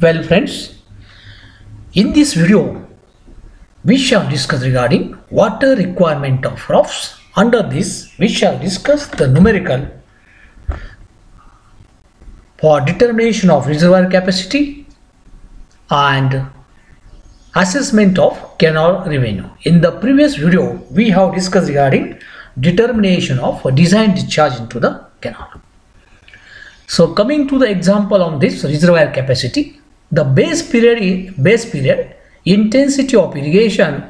Well friends, in this video we shall discuss regarding water requirement of crops. Under this we shall discuss the numerical for determination of reservoir capacity and assessment of canal revenue. In the previous video we have discussed regarding determination of design discharge into the canal. So coming to the example on this reservoir capacity, the base period, intensity of irrigation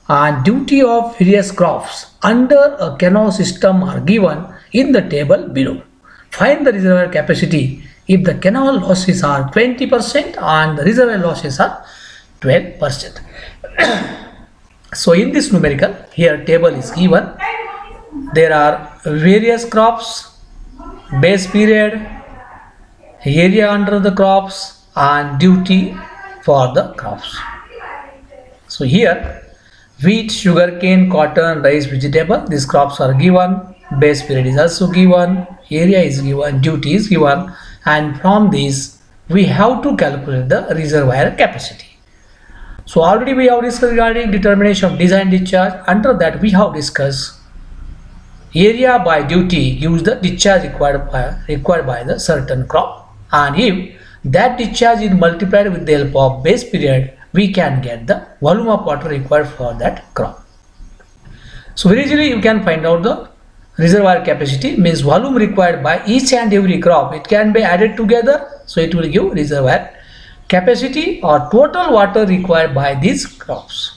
and duty of various crops under a canal system are given in the table below. Find the reservoir capacity if the canal losses are 20% and the reservoir losses are 12%. So in this numerical, here table is given. There are various crops, base period, area under the crops and duty for the crops. So here wheat, sugarcane, cotton, rice, vegetable, these crops are given, base period is also given, area is given, duty is given, and from this we have to calculate the reservoir capacity. So already we have discussed regarding determination of design discharge. Under that we have discussed area by duty gives the discharge required by the certain crop, and if that discharge is multiplied with the help of base period, we can get the volume of water required for that crop. So very easily you can find out the reservoir capacity, means volume required by each and every crop. It can be added together, so it will give reservoir capacity or total water required by these crops.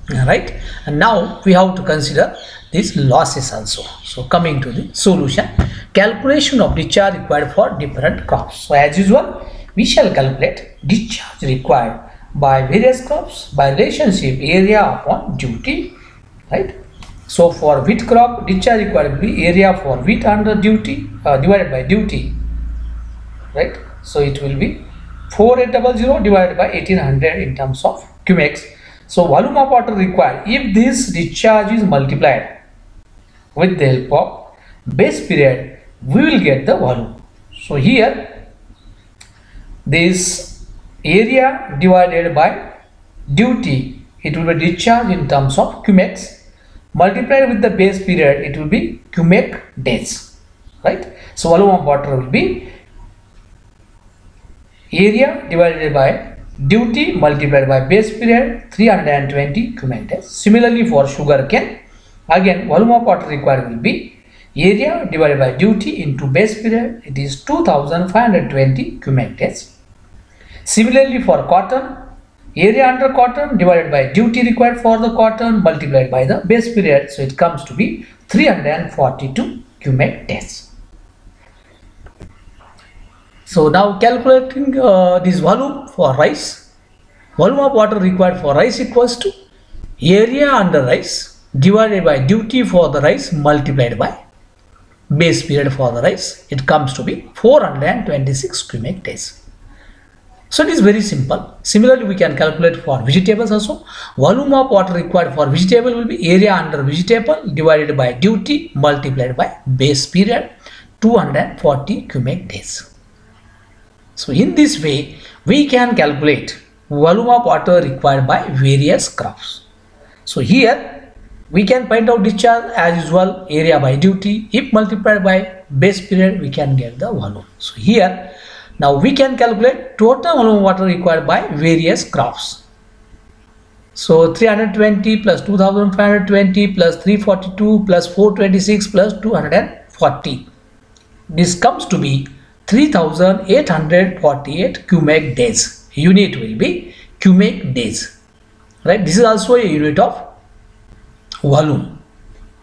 Right, and now we have to consider these losses also. So coming to the solution, calculation of discharge required for different crops. So as usual we shall calculate discharge required by various crops by relationship area upon duty, right? So for wheat crop, discharge required will be area for wheat under duty divided by duty, right? So it will be 4800 divided by 1800 in terms of cumex. So volume of water required, if this discharge is multiplied with the help of base period, we will get the volume. So here this area divided by duty, it will be discharge in terms of cumex, multiplied with the base period, it will be cubic days, right? So volume of water will be area divided by duty multiplied by base period, 320 cubic days. Similarly for sugar cane, again volume of water required will be area divided by duty into base period, it is 2520 cubic days. Similarly for cotton, area under cotton divided by duty required for the cotton multiplied by the base period, so it comes to be 342 cubic days. So now calculating this volume for rice, volume of water required for rice equals to area under rice divided by duty for the rice multiplied by base period for the rice, it comes to be 426 cubic days. So it is very simple. Similarly we can calculate for vegetables also. Volume of water required for vegetable will be area under vegetable divided by duty multiplied by base period, 240 cubic days. So in this way we can calculate volume of water required by various crops. So here we can find out discharge as usual, area by duty, if multiplied by base period we can get the volume. So here now we can calculate total volume of water required by various crops. So 320 plus 2520 plus 342 plus 426 plus 240, this comes to be 3848 cubic days. Unit will be cubic days, right? This is also a unit of volume.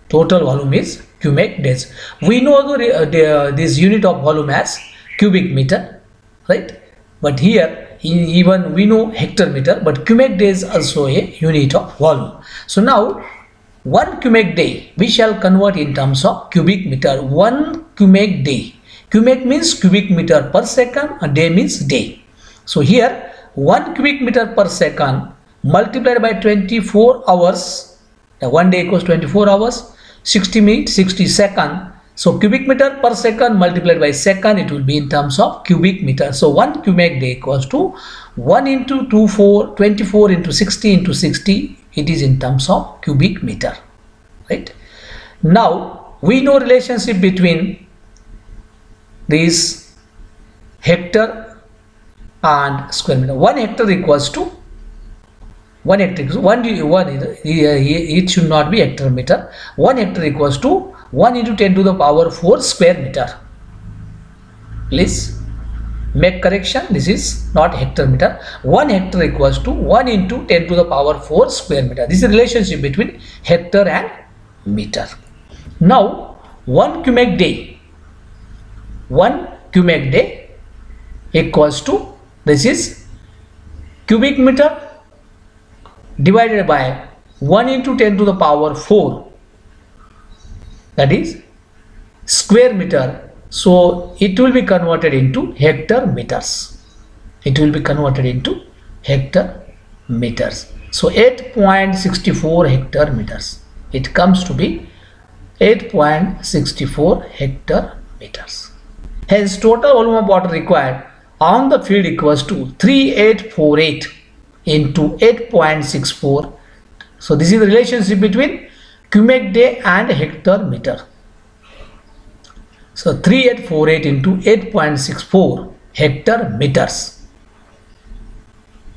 Total volume is cubic days. We know this unit of volume as cubic meter, right? But here even we know hectometer, but cubic days also a unit of volume. So now 1 cubic day we shall convert in terms of cubic meter. 1 cubic day, cubic means cubic meter per second, a day means day. So here 1 cubic meter per second multiplied by 24 hours, the 1 day equals 24 hours, 60 minutes, 60 seconds, So cubic meter per second multiplied by second, it will be in terms of cubic meter. So 1 cubic day equals to 1 into 24 into 60 into 60. It is in terms of cubic meter, right? Now we know relationship between this hectare and square meter. 1 hectare equals to 1 hectare. It should not be hectare meter. 1 hectare equals to 1 into 10 to the power 4 square meter. Please make correction. This is not hectare meter. 1 hectare equals to 1 into 10 to the power 4 square meter. This is the relationship between hectare and meter. Now 1 cubic day. 1 cubic day equals to, this is cubic meter divided by 1 into 10 to the power 4, that is square meter. So it will be converted into hectare meters. It will be converted into hectare meters. So 8.64 hectare meters. It comes to be 8.64 hectare meters. Hence total volume of water required on the field equals to 3848 into 8.64. So this is the relationship between cubic day and hectare meter. So 3848 into 8.64 hectare meters.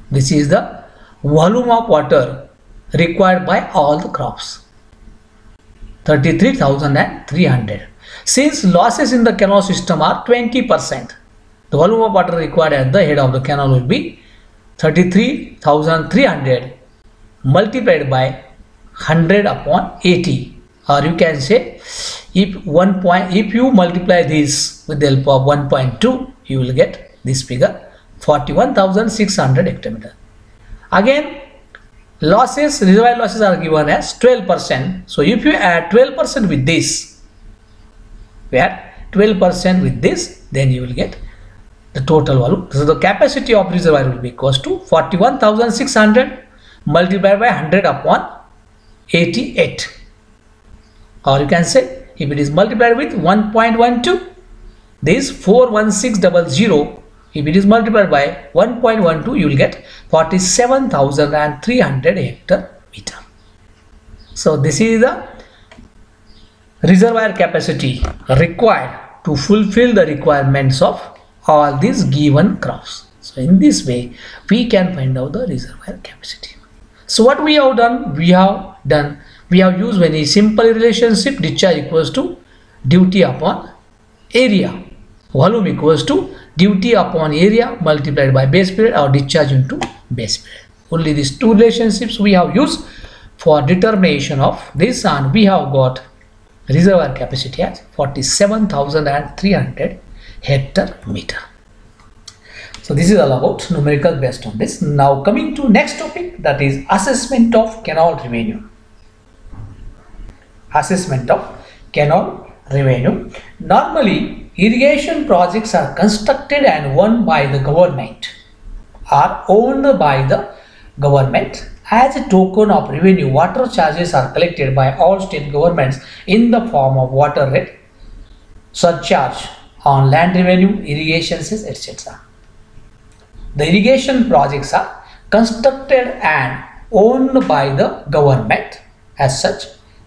This is the volume of water required by all the crops. 33,300. Since losses in the canal system are 20%, the volume of water required at the head of the canal will be 33,300 multiplied by 100 upon 80, or you can say if you multiply this with the help of 1.2, you will get this figure 41,600 hectare. Again, losses, reservoir losses are given as 12%. So if you add 12% with this, then you will get the total volume. So the capacity of reservoir will be equals to 41,600 multiplied by 100 upon 88, or you can say if it is multiplied with 1.12, this 41600, if it is multiplied by 1.12, you will get 47,300 hectare meter. So this is the reservoir capacity required to fulfill the requirements of all these given crops. So in this way we can find out the reservoir capacity. So what we have done, we have used very simple relationship. Discharge equals to duty upon area. Volume equals to duty upon area multiplied by base period, or discharge into base period. Only these two relationships we have used for determination of this, and we have got reservoir capacity as 47,300 hectare meter. So this is all about numerical based on this. Now coming to next topic, that is assessment of canal revenue. Assessment of canal revenue. Normally irrigation projects are constructed and owned by the government, As a token of revenue, water charges are collected by all state governments in the form of water rate, surcharge on land revenue, irrigation cess, etc. The irrigation projects are constructed and owned by the government as such.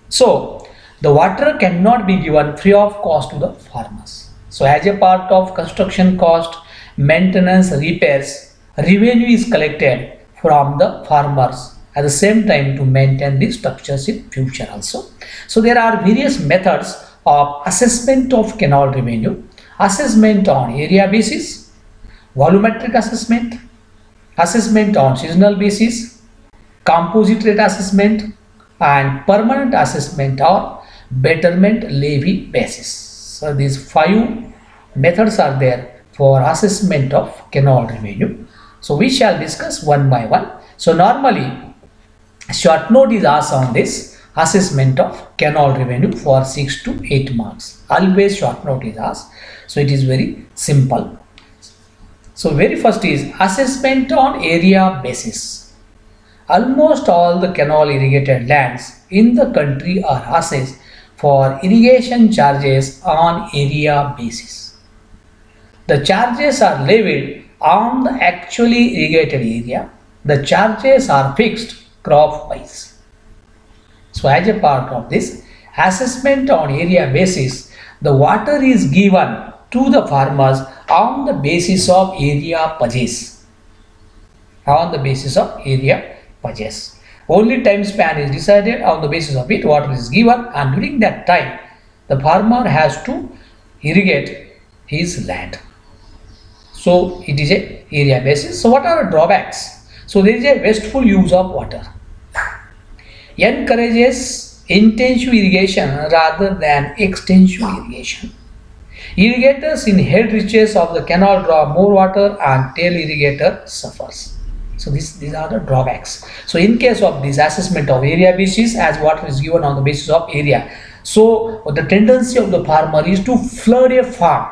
So the water cannot be given free of cost to the farmers. So as a part of construction cost, maintenance, repairs, revenue is collected from the farmers at the same time to maintain the structures in future also. So there are various methods of assessment of canal revenue. Assessment on area basis, volumetric assessment, assessment on seasonal basis, composite rate assessment, and permanent assessment or betterment levy basis. So these 5 methods are there for assessment of canal revenue. So we shall discuss one by one. So normally short note is asked on this assessment of canal revenue for 6 to 8 marks. Always short note is asked. So it is very simple. So very first is assessment on area basis. Almost all the canal irrigated lands in the country are assessed for irrigation charges on area basis. The charges are levied on the actually irrigated area. The charges are fixed crop wise. So as a part of this assessment on area basis, the water is given to the farmers on the basis of area purchase. On the basis of area purchase. Only time span is decided on the basis of it, water is given, and during that time the farmer has to irrigate his land. So it is a area basis. So what are the drawbacks? So there is a wasteful use of water. Encourages intensive irrigation rather than extensive irrigation. Irrigators in head reaches of the canal draw more water and tail irrigator suffers. So these are the drawbacks. So in case of this assessment of area basis, as water is given on the basis of area, so the tendency of the farmer is to flood a farm,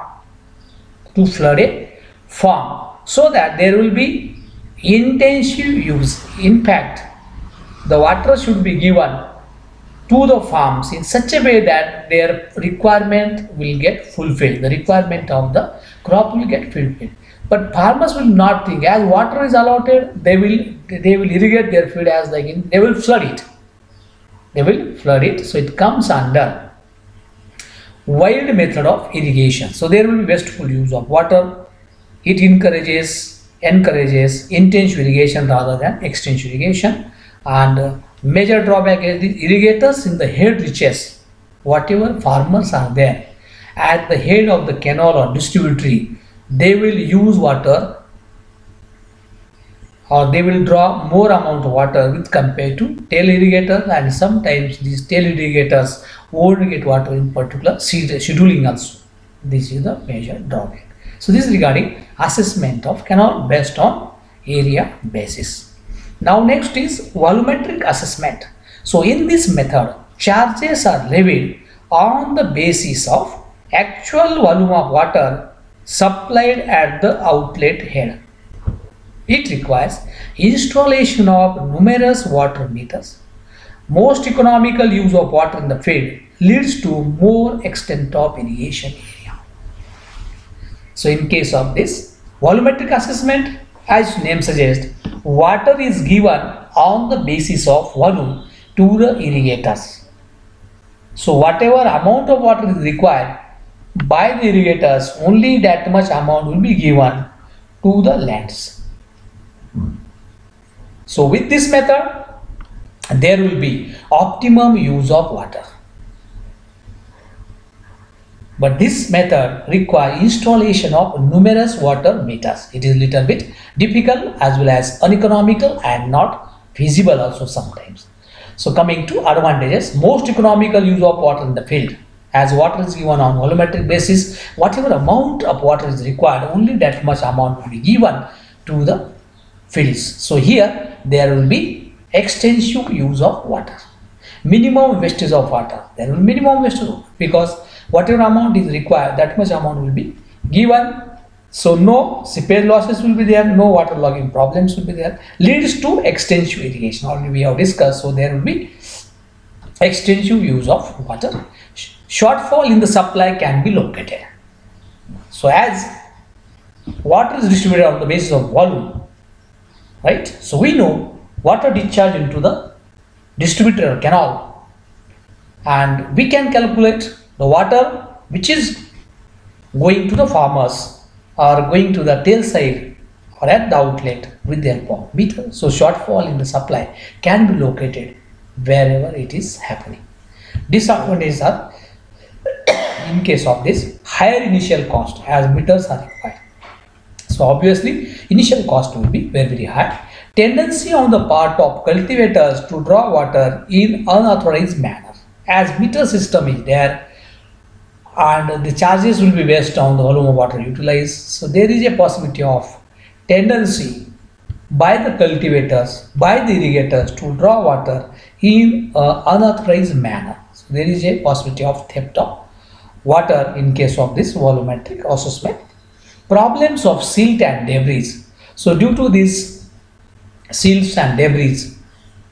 so that there will be intensive use. In fact, the water should be given to the farms in such a way that their requirement will get fulfilled. The requirement of the crop will get fulfilled. But farmers will not think, as water is allotted, they will irrigate their field as like they will flood it. They will flood it. So it comes under wild method of irrigation. So there will be wasteful use of water. It encourages intensive irrigation rather than extensive irrigation. And major drawback is the irrigators in the head reaches. Whatever farmers are there at the head of the canal or distributary, they will use water, or they will draw more amount of water with compared to tail irrigators, and sometimes these tail irrigators won't get water in particular scheduling also. This is the major drawback. So this is regarding assessment of canal based on area basis. Now next is volumetric assessment. So in this method, charges are levied on the basis of actual volume of water supplied at the outlet head. It requires installation of numerous water meters. Most economical use of water in the field leads to more extent of irrigation area. So in case of this volumetric assessment, as name suggests, water is given on the basis of volume to the irrigators. So whatever amount of water is required by the irrigators, only that much amount will be given to the lands. So with this method, there will be optimum use of water. But this method requires installation of numerous water meters. It is little bit difficult as well as uneconomical and not feasible also sometimes. So coming to advantages, most economical use of water in the field. As water is given on volumetric basis, whatever amount of water is required, only that much amount will be given to the fields. So here there will be extensive use of water. Minimum wastage of water. There will be minimum wastage because whatever amount is required, that much amount will be given. So no seepage losses will be there, no water logging problems will be there. Leads to extensive irrigation. Already we have discussed. So there will be extensive use of water. Shortfall in the supply can be located. So as water is distributed on the basis of volume, right? So we know water discharge into the distributor canal, and we can calculate the water which is going to the farmers or going to the tail side or at the outlet with their pump meter. So shortfall in the supply can be located wherever it is happening. Disadvantages are, in case of this, higher initial cost as meters are required. So obviously initial cost will be very high. Tendency on the part of cultivators to draw water in unauthorized manner, as meter system is there and the charges will be based on the volume of water utilized. So there is a possibility of tendency by the cultivators, by the irrigators to draw water in unauthorized manner. So there is a possibility of theft of water in case of this volumetric assessment. Problems of silt and debris. So due to these silts and debris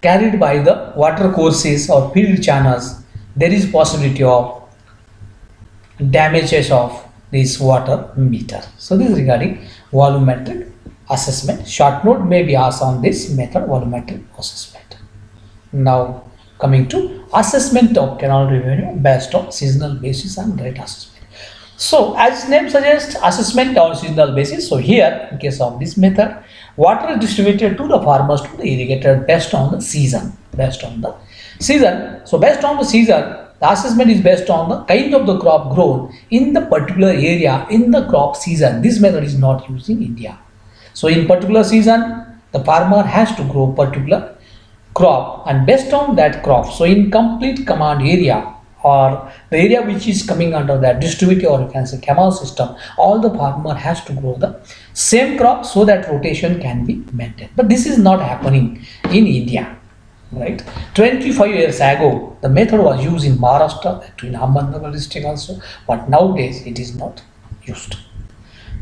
carried by the water courses or field channels, there is possibility of damages of this water meter. So this is regarding volumetric assessment. Short note may be asked on this method, volumetric assessment. Now coming to assessment of canal revenue based on seasonal basis and rate assessment. So as name suggests, assessment on seasonal basis. So here in case of this method, water is distributed to the farmers, to the irrigator based on the season. So based on the season, the assessment is based on the kind of the crop grown in the particular area in the crop season. This method is not used in India. So in particular season, the farmer has to grow particular crop, and based on that crop, so in complete command area or the area which is coming under that distributive or you can say canal system, all the farmer has to grow the same crop so that rotation can be maintained. But this is not happening in India, right? 25 years ago the method was used in Maharashtra, in Ahmednagar district also, but nowadays it is not used.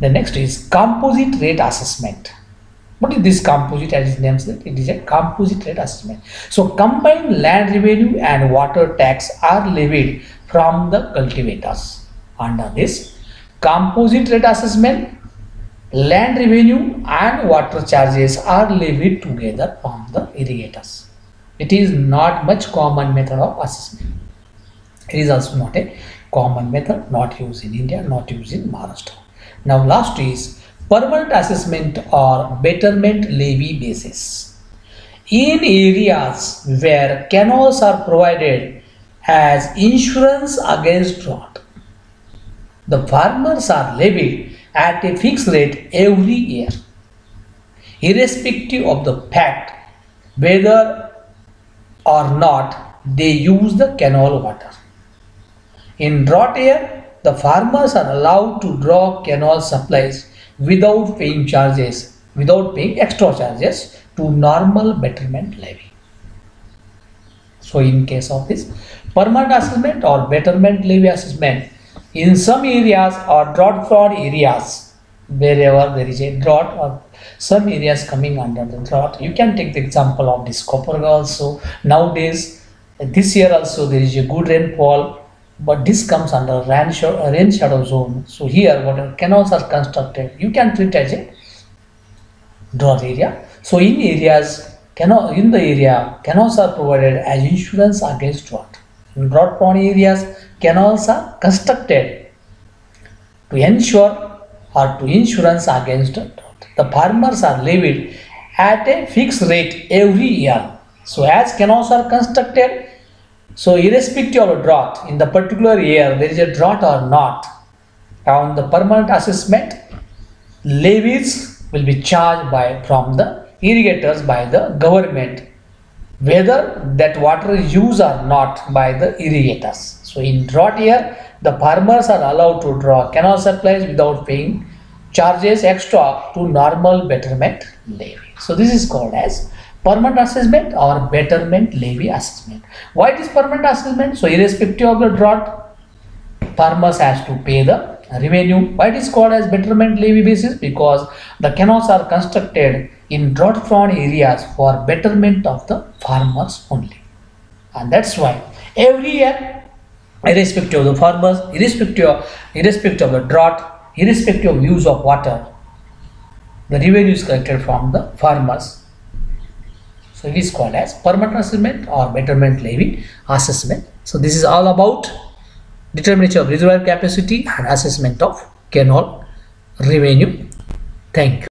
The next is composite rate assessment. What is this composite? As its name says, it is a composite rate assessment. So combined land revenue and water tax are levied from the cultivators. Under this composite rate assessment, land revenue and water charges are levied together from the irrigators. It is not much common method of assessment. It is also not a common method, not used in India, not used in Maharashtra. Now last is permanent assessment or betterment levy basis. In areas where canals are provided as insurance against drought, the farmers are levied at a fixed rate every year, irrespective of the fact whether or not they use the canal water. In drought year, the farmers are allowed to draw canal supplies without paying extra charges to normal betterment levy. So in case of this permanent assessment or betterment levy assessment, in some areas or drought prone areas, wherever there is a drought or some areas coming under the drought, you can take the example of this Koparga also. Nowadays, this year also there is a good rainfall, but this comes under rain shadow zone. So here whatever canals are constructed, you can treat as a drought area. So in areas canals are provided as insurance against drought. In drought prone areas, canals are constructed to ensure or to insurance against drought. The farmers are levied at a fixed rate every year. So as canals are constructed, so irrespective of a drought, in the particular year there is a drought or not, on the permanent assessment, levies will be charged from the irrigators by the government, whether that water is used or not by the irrigators. So in drought year, the farmers are allowed to draw canal supplies without paying charges extra to normal betterment levy. So this is called as permanent assessment or betterment levy assessment. Why it is permanent assessment? So irrespective of the drought, farmers has to pay the revenue. Why it is called as betterment levy basis? Because the canals are constructed in drought prone areas for betterment of the farmers only, and that's why every year, irrespective of the farmers, irrespective of the drought, irrespective of use of water, the revenue is collected from the farmers. So it is called as permanent assessment or betterment levy assessment. So this is all about determination of reservoir capacity and assessment of canal revenue. Thank you.